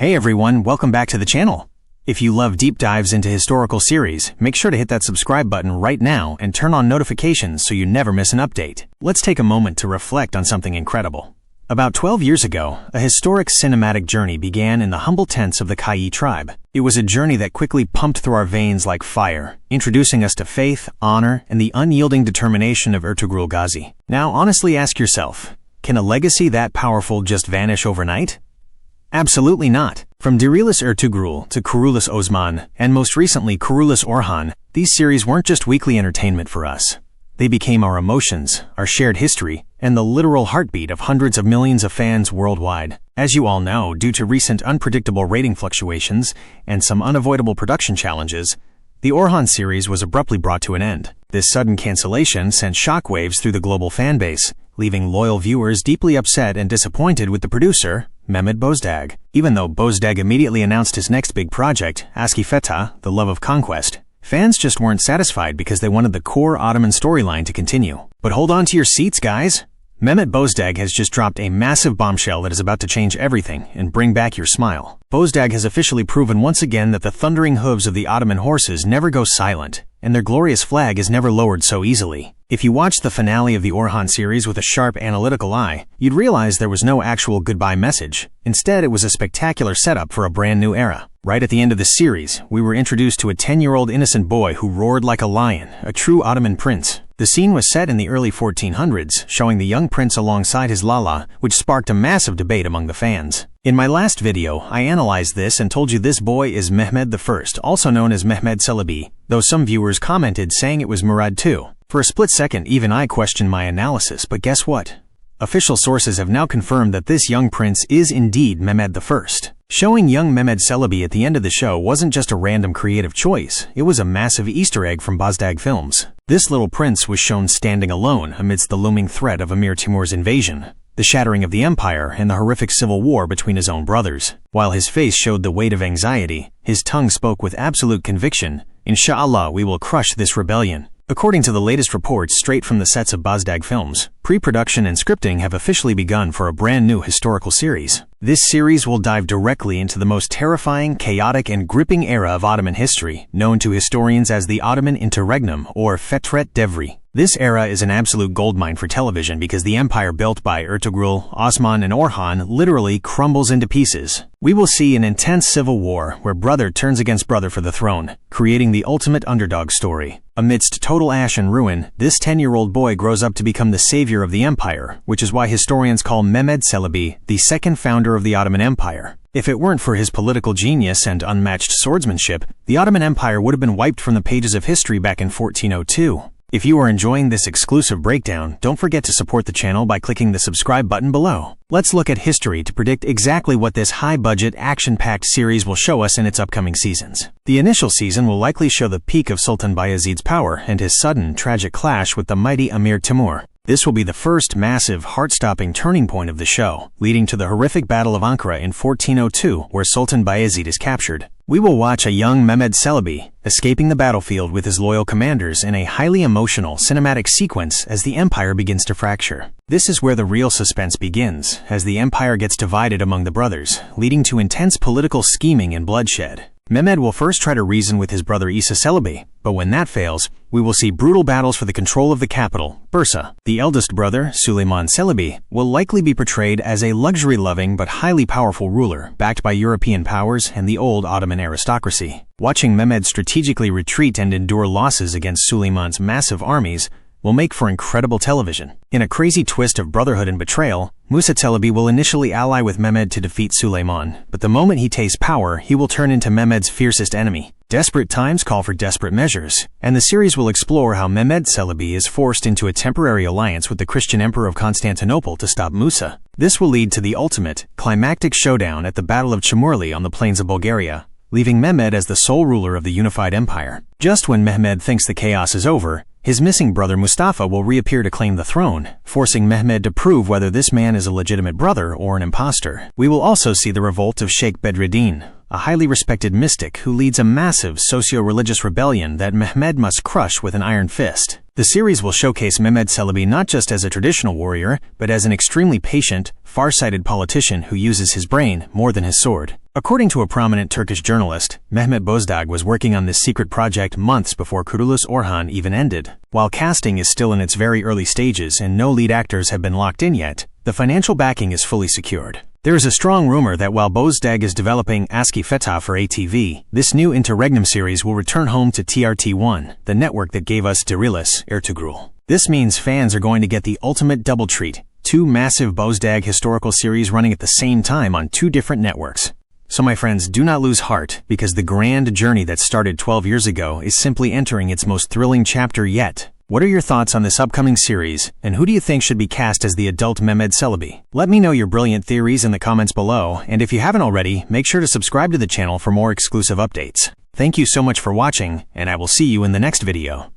Hey everyone, welcome back to the channel. If you love deep dives into historical series, make sure to hit that subscribe button right now and turn on notifications so you never miss an update. Let's take a moment to reflect on something incredible. About 12 years ago, a historic cinematic journey began in the humble tents of the Kai tribe. It was a journey that quickly pumped through our veins like fire, introducing us to faith, honor, and the unyielding determination of Ertugrul Gazi. Now honestly ask yourself, can a legacy that powerful just vanish overnight? Absolutely not. From Dirilis Ertugrul to Kurulus Osman, and most recently Kurulus Orhan, these series weren't just weekly entertainment for us. They became our emotions, our shared history, and the literal heartbeat of hundreds of millions of fans worldwide. As you all know, due to recent unpredictable rating fluctuations and some unavoidable production challenges, the Orhan series was abruptly brought to an end. This sudden cancellation sent shockwaves through the global fanbase, leaving loyal viewers deeply upset and disappointed with the producer, Mehmed Bozdag. Even though Bozdag immediately announced his next big project, Aski Feta, The Love of Conquest, fans just weren't satisfied because they wanted the core Ottoman storyline to continue. But hold on to your seats, guys! Mehmed Bozdag has just dropped a massive bombshell that is about to change everything and bring back your smile. Bozdag has officially proven once again that the thundering hooves of the Ottoman horses never go silent, and their glorious flag is never lowered so easily. If you watched the finale of the Orhan series with a sharp analytical eye, you'd realize there was no actual goodbye message. Instead, it was a spectacular setup for a brand new era. Right at the end of the series, we were introduced to a 10-year-old innocent boy who roared like a lion, a true Ottoman prince. The scene was set in the early 1400s, showing the young prince alongside his Lala, which sparked a massive debate among the fans. In my last video, I analyzed this and told you this boy is Mehmed I, also known as Mehmed Celebi, though some viewers commented saying it was Murad II. For a split second, even I questioned my analysis, but guess what? Official sources have now confirmed that this young prince is indeed Mehmed I. Showing young Mehmed Celebi at the end of the show wasn't just a random creative choice, it was a massive Easter egg from Bozdag Films. This little prince was shown standing alone amidst the looming threat of Emir Timur's invasion, the shattering of the empire, and the horrific civil war between his own brothers. While his face showed the weight of anxiety, his tongue spoke with absolute conviction, "Inshallah, we will crush this rebellion." According to the latest reports straight from the sets of Bozdag Films, pre-production and scripting have officially begun for a brand new historical series. This series will dive directly into the most terrifying, chaotic, and gripping era of Ottoman history, known to historians as the Ottoman Interregnum or Fetret Devri. This era is an absolute goldmine for television because the empire built by Ertugrul, Osman, and Orhan literally crumbles into pieces. We will see an intense civil war where brother turns against brother for the throne, creating the ultimate underdog story. Amidst total ash and ruin, this 10-year-old boy grows up to become the savior of the empire, which is why historians call Mehmed Celebi the second founder of the Ottoman Empire. If it weren't for his political genius and unmatched swordsmanship, the Ottoman Empire would have been wiped from the pages of history back in 1402. If you are enjoying this exclusive breakdown, don't forget to support the channel by clicking the subscribe button below. Let's look at history to predict exactly what this high-budget, action-packed series will show us in its upcoming seasons. The initial season will likely show the peak of Sultan Bayezid's power and his sudden, tragic clash with the mighty Emir Timur. This will be the first massive, heart-stopping turning point of the show, leading to the horrific Battle of Ankara in 1402, where Sultan Bayezid is captured. We will watch a young Mehmed Celebi escaping the battlefield with his loyal commanders in a highly emotional, cinematic sequence as the empire begins to fracture. This is where the real suspense begins, as the empire gets divided among the brothers, leading to intense political scheming and bloodshed. Mehmed will first try to reason with his brother Isa Celebi, but when that fails, we will see brutal battles for the control of the capital, Bursa. The eldest brother, Süleyman Celebi, will likely be portrayed as a luxury-loving but highly powerful ruler, backed by European powers and the old Ottoman aristocracy. Watching Mehmed strategically retreat and endure losses against Süleyman's massive armies will make for incredible television. In a crazy twist of brotherhood and betrayal, Musa Celebi will initially ally with Mehmed to defeat Süleyman, but the moment he tastes power, he will turn into Mehmed's fiercest enemy. Desperate times call for desperate measures, and the series will explore how Mehmed Celebi is forced into a temporary alliance with the Christian Emperor of Constantinople to stop Musa. This will lead to the ultimate, climactic showdown at the Battle of Çamurli on the plains of Bulgaria, leaving Mehmed as the sole ruler of the unified empire. Just when Mehmed thinks the chaos is over, his missing brother Mustafa will reappear to claim the throne, forcing Mehmed to prove whether this man is a legitimate brother or an impostor. We will also see the revolt of Sheikh Bedreddin, a highly respected mystic who leads a massive socio-religious rebellion that Mehmed must crush with an iron fist. The series will showcase Mehmed Celebi not just as a traditional warrior, but as an extremely patient, far-sighted politician who uses his brain more than his sword. According to a prominent Turkish journalist, Mehmet Bozdag was working on this secret project months before Kurulus Orhan even ended. While casting is still in its very early stages and no lead actors have been locked in yet, the financial backing is fully secured. There is a strong rumor that while Bozdag is developing Aski Feta for ATV, this new Interregnum series will return home to TRT1, the network that gave us Kurulus Orhan. This means fans are going to get the ultimate double treat, two massive Bozdag historical series running at the same time on two different networks. So my friends, do not lose heart, because the grand journey that started 12 years ago is simply entering its most thrilling chapter yet. What are your thoughts on this upcoming series, and who do you think should be cast as the adult Mehmed Celebi? Let me know your brilliant theories in the comments below, and if you haven't already, make sure to subscribe to the channel for more exclusive updates. Thank you so much for watching, and I will see you in the next video.